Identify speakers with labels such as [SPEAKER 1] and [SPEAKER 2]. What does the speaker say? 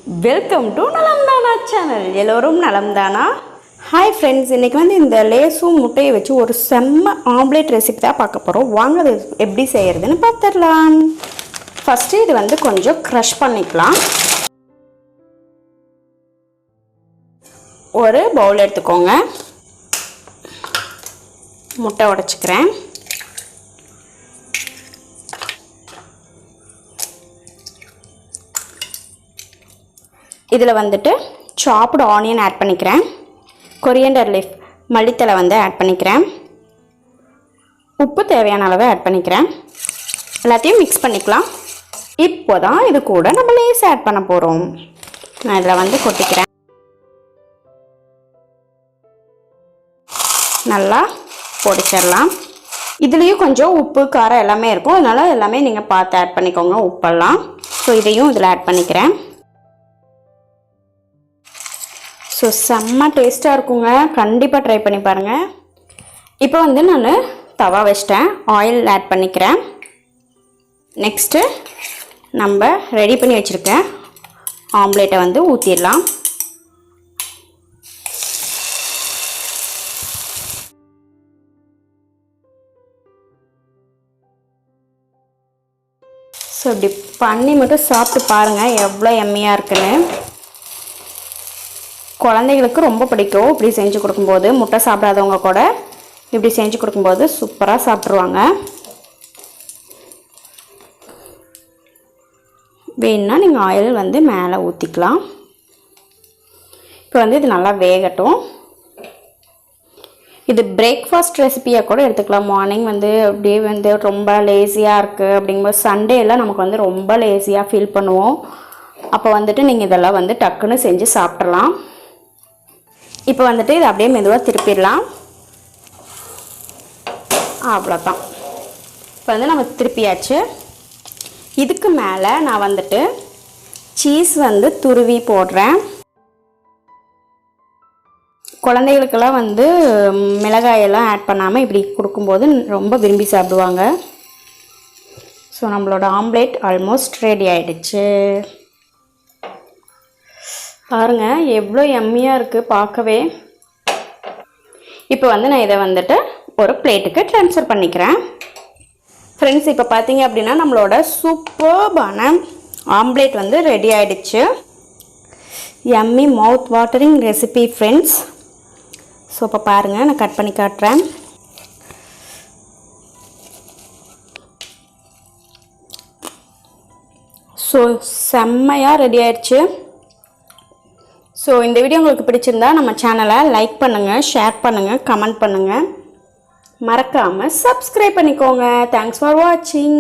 [SPEAKER 1] Welcome to நலம்தானா channel. எல்லோரும் நலம்தானா? Hi friends, இன்றைக்கி வந்து இந்த லேஸும் முட்டையை வச்சு ஒரு செம்ம ஆம்லேட் ரெசிபி தான் பார்க்க போகிறோம். வாங்க அது எப்படி செய்கிறதுன்னு பார்த்துடலாம். ஃபஸ்ட்டு இது வந்து கொஞ்சம் க்ரஷ் பண்ணிக்கலாம். ஒரு பவுல் எடுத்துக்கோங்க. முட்டை உடைச்சிக்கிறேன். இதில் வந்துட்டு சாப்டு ஆனியன் ஆட் பண்ணிக்கிறேன். கொரியாண்டர் லீஃப் மல்லித்தலை வந்து ஆட் பண்ணிக்கிறேன். உப்பு தேவையான அளவு ஆட் பண்ணிக்கிறேன். எல்லாத்தையும் மிக்ஸ் பண்ணிக்கலாம். இப்போ தான் இது கூட நம்ம லேஸ் ஆட் பண்ண போகிறோம். நான் இதில் வந்து கொட்டிக்கிறேன். நல்லா பொடிச்சிடலாம். இதுலேயும் கொஞ்சம் உப்பு காரம் எல்லாமே இருக்கும், அதனால் எல்லாமே நீங்கள் பார்த்து ஆட் பண்ணிக்கோங்க உப்பெல்லாம். ஸோ இதையும் இதில் ஆட் பண்ணிக்கிறேன். ஸோ செம்ம டேஸ்ட்டாக இருக்குங்க, கண்டிப்பாக ட்ரை பண்ணி பாருங்கள். இப்போ வந்து நான் தவா வச்சிட்டேன், ஆயில் ஆட் பண்ணிக்கிறேன். நெக்ஸ்ட்டு நம்ம ரெடி பண்ணி வச்சுருக்கேன் ஆம்லேட்டை வந்து ஊற்றிடலாம். ஸோ இப்படி பண்ணி மட்டும் சாப்பிட்டு பாருங்கள் எவ்வளோ எம்மியாக இருக்குன்னு. குழந்தைகளுக்கு ரொம்ப பிடிக்கும் இப்படி செஞ்சு கொடுக்கும்போது. முட்டை சாப்பிடாதவங்க கூட இப்படி செஞ்சு கொடுக்கும்போது சூப்பராக சாப்பிட்ருவாங்க. வேணுன்னா நீங்கள் ஆயில் வந்து மேலே ஊற்றிக்கலாம். இப்போ வந்து இது நல்லா வேகட்டும். இது பிரேக்ஃபாஸ்ட் ரெசிபியாக கூட எடுத்துக்கலாம். மார்னிங் வந்து அப்படியே வந்து ரொம்ப லேசியாக இருக்குது அப்படிங்கும்போது, சண்டேலாம் நமக்கு வந்து ரொம்ப லேசியாக ஃபீல் பண்ணுவோம். அப்போ வந்துட்டு நீங்கள் இதெல்லாம் வந்து டக்குன்னு செஞ்சு சாப்பிட்றலாம். இப்போ வந்துட்டு இதை அப்படியே மெதுவாக திருப்பிடலாம். அவ்வளோதான். இப்போ வந்து நம்ம திருப்பியாச்சு. இதுக்கு மேலே நான் வந்துட்டு சீஸ் வந்து துருவி போடுறேன். குழந்தைகளுக்கெல்லாம் வந்து மிளகாயெல்லாம் ஆட் பண்ணாமல் இப்படி கொடுக்கும்போது ரொம்ப விரும்பி சாப்பிடுவாங்க. ஸோ நம்மளோட ஆம்லேட் ஆல்மோஸ்ட் ரெடி ஆகிடுச்சு. பாருங்கள் எவ்வளோ எம்மியாக இருக்குது பார்க்கவே. இப்போ வந்து நான் இதை வந்துட்டு ஒரு பிளேட்டுக்கு ட்ரான்ஸ்ஃபர் பண்ணிக்கிறேன். ஃப்ரெண்ட்ஸ், இப்போ பார்த்தீங்க அப்படின்னா நம்மளோட சூப்பர்பான ஆம்லேட் வந்து ரெடி ஆகிடுச்சு. Yummy mouth watering recipe friends. So இப்போ பாருங்கள், நான் கட் பண்ணி காட்டுறேன். ஸோ செம்மையாக ரெடி ஆயிடுச்சு. ஸோ இந்த வீடியோ உங்களுக்கு பிடிச்சிருந்தா நம்ம சேனலை லைக் பண்ணுங்கள், ஷேர் பண்ணுங்கள், கமெண்ட் பண்ணுங்கள். மறக்காமல் சப்ஸ்கிரைப் பண்ணிக்கோங்க. தேங்க்ஸ் ஃபார் வாட்சிங்.